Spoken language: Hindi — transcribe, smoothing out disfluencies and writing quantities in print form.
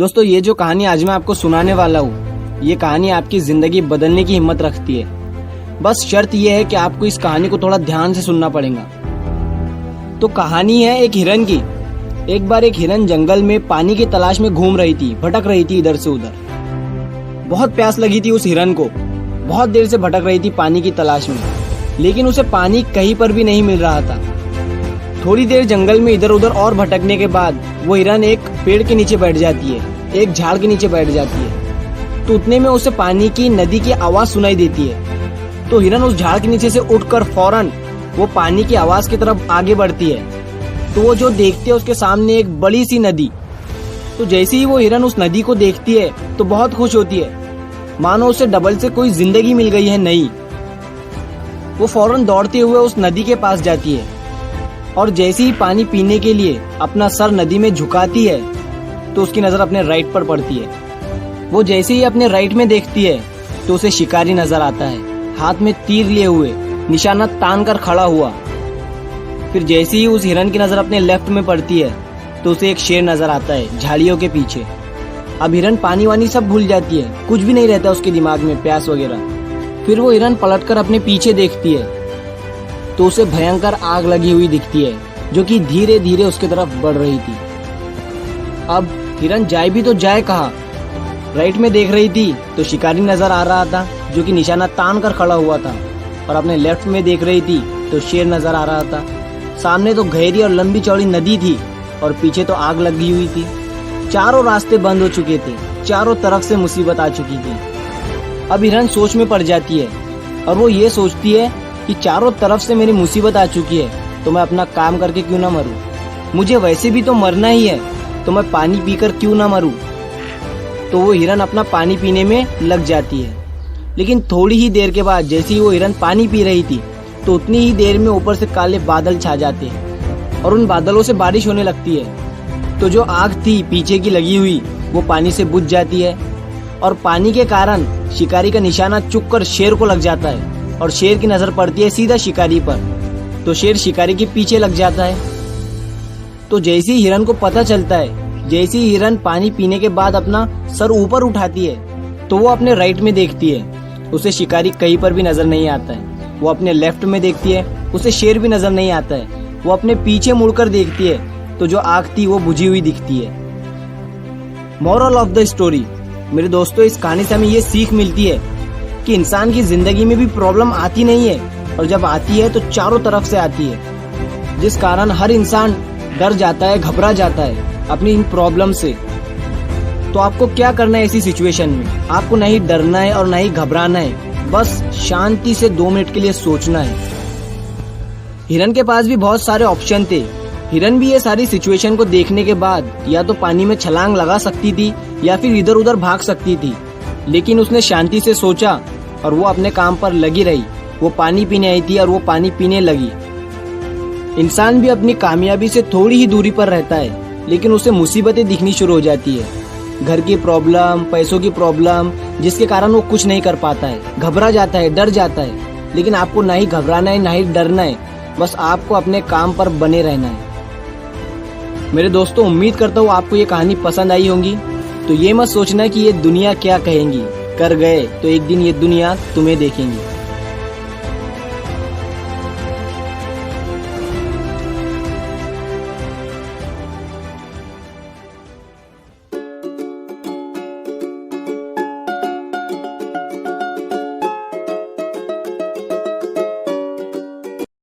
दोस्तों ये जो कहानी आज मैं आपको सुनाने वाला हूँ, ये कहानी आपकी जिंदगी बदलने की हिम्मत रखती है। बस शर्त यह है कि आपको इस कहानी को थोड़ा ध्यान से सुनना पड़ेगा। तो कहानी है एक हिरन की। एक बार एक हिरन जंगल में पानी की तलाश में घूम रही थी, भटक रही थी इधर से उधर। बहुत प्यास लगी थी उस हिरन को, बहुत देर से भटक रही थी पानी की तलाश में, लेकिन उसे पानी कहीं पर भी नहीं मिल रहा था। थोड़ी देर जंगल में इधर उधर और भटकने के बाद वो हिरन एक पेड़ के नीचे बैठ जाती है, एक झाड़ के नीचे बैठ जाती है। तो उतने में उसे पानी की नदी की आवाज सुनाई देती है। तो हिरन उस झाड़ के नीचे से उठकर फौरन वो पानी की आवाज की तरफ आगे बढ़ती है। तो वो जो देखती है उसके सामने एक बड़ी सी नदी। तो जैसे ही वो हिरन उस नदी को देखती है तो बहुत खुश होती है, मानो उसे डबल से कोई जिंदगी मिल गई है नई। वो फौरन दौड़ते हुए उस नदी के पास जाती है और जैसे ही पानी पीने के लिए अपना सर नदी में झुकाती है तो उसकी नजर अपने राइट पर पड़ती है। वो जैसे ही अपने राइट में देखती है तो उसे शिकारी नजर आता है, हाथ में तीर लिए हुए, निशाना तान कर खड़ा हुआ। फिर जैसे ही उस हिरन की नजर अपने लेफ्ट में पड़ती है तो उसे एक शेर नजर आता है झाड़ियों के पीछे। अब हिरन पानी वानी सब भूल जाती है, कुछ भी नहीं रहता उसके दिमाग में, प्यास वगैरह। फिर वो हिरन पलटकर अपने पीछे देखती है तो उसे भयंकर आग लगी हुई दिखती है जो कि धीरे धीरे उसके तरफ बढ़ रही थी। अब हिरन जाए भी तो जाए कहाँ? राइट में देख रही थी तो शिकारी नजर आ रहा था जो कि निशाना तान कर खड़ा हुआ था, और अपने लेफ्ट में देख रही थी तो शेर नजर आ रहा था। सामने तो गहरी और लंबी चौड़ी नदी थी और पीछे तो आग लगी हुई थी। चारों रास्ते बंद हो चुके थे, चारों तरफ से मुसीबत आ चुकी थी। अब हिरन सोच में पड़ जाती है और वो ये सोचती है कि चारों तरफ से मेरी मुसीबत आ चुकी है तो मैं अपना काम करके क्यों ना मरूं। मुझे वैसे भी तो मरना ही है तो मैं पानी पीकर क्यों ना मरूं। तो वो हिरन अपना पानी पीने में लग जाती है। लेकिन थोड़ी ही देर के बाद जैसे ही वो हिरन पानी पी रही थी तो उतनी ही देर में ऊपर से काले बादल छा जाते हैं और उन बादलों से बारिश होने लगती है। तो जो आग थी पीछे की लगी हुई वो पानी से बुझ जाती है और पानी के कारण शिकारी का निशाना चुक कर शेर को लग जाता है और शेर की नजर पड़ती है सीधा शिकारी पर। तो शेर शिकारी के पीछे लग जाता है। तो जैसे ही हिरन को पता चलता है, जैसे ही हिरन पानी पीने के बाद अपना सर ऊपर उठाती है तो वो अपने राइट में देखती है, उसे शिकारी कहीं पर भी नजर नहीं आता है। वो अपने लेफ्ट में देखती है, उसे शेर भी नजर नहीं आता है। वो अपने पीछे मुड़कर देखती है तो जो आग थी वो बुझी हुई दिखती है। मोरल ऑफ द स्टोरी, मेरे दोस्तों, इस कहानी से हमें ये सीख मिलती है कि इंसान की जिंदगी में भी प्रॉब्लम आती नहीं है, और जब आती है तो चारों तरफ से आती है, जिस कारण हर इंसान डर जाता है, घबरा जाता है अपनी इन प्रॉब्लम से। तो आपको क्या करना है ऐसी सिचुएशन में? आपको नहीं डरना है और नहीं घबराना है, बस शांति से 2 मिनट के लिए सोचना है। हिरन के पास भी बहुत सारे ऑप्शन थे। हिरन भी ये सारी सिचुएशन को देखने के बाद या तो पानी में छलांग लगा सकती थी या फिर इधर उधर भाग सकती थी, लेकिन उसने शांति से सोचा और वो अपने काम पर लगी रही। वो पानी पीने आई थी और वो पानी पीने लगी। इंसान भी अपनी कामयाबी से थोड़ी ही दूरी पर रहता है, लेकिन उसे मुसीबतें दिखनी शुरू हो जाती है, घर की प्रॉब्लम, पैसों की प्रॉब्लम, जिसके कारण वो कुछ नहीं कर पाता है, घबरा जाता है, डर जाता है। लेकिन आपको ना ही घबराना है ना ही डरना है, बस आपको अपने काम पर बने रहना है। मेरे दोस्तों, उम्मीद करता हूँ आपको ये कहानी पसंद आई होगी। तो ये मत सोचना कि ये दुनिया क्या कहेंगी, कर गए तो एक दिन ये दुनिया तुम्हें देखेंगी।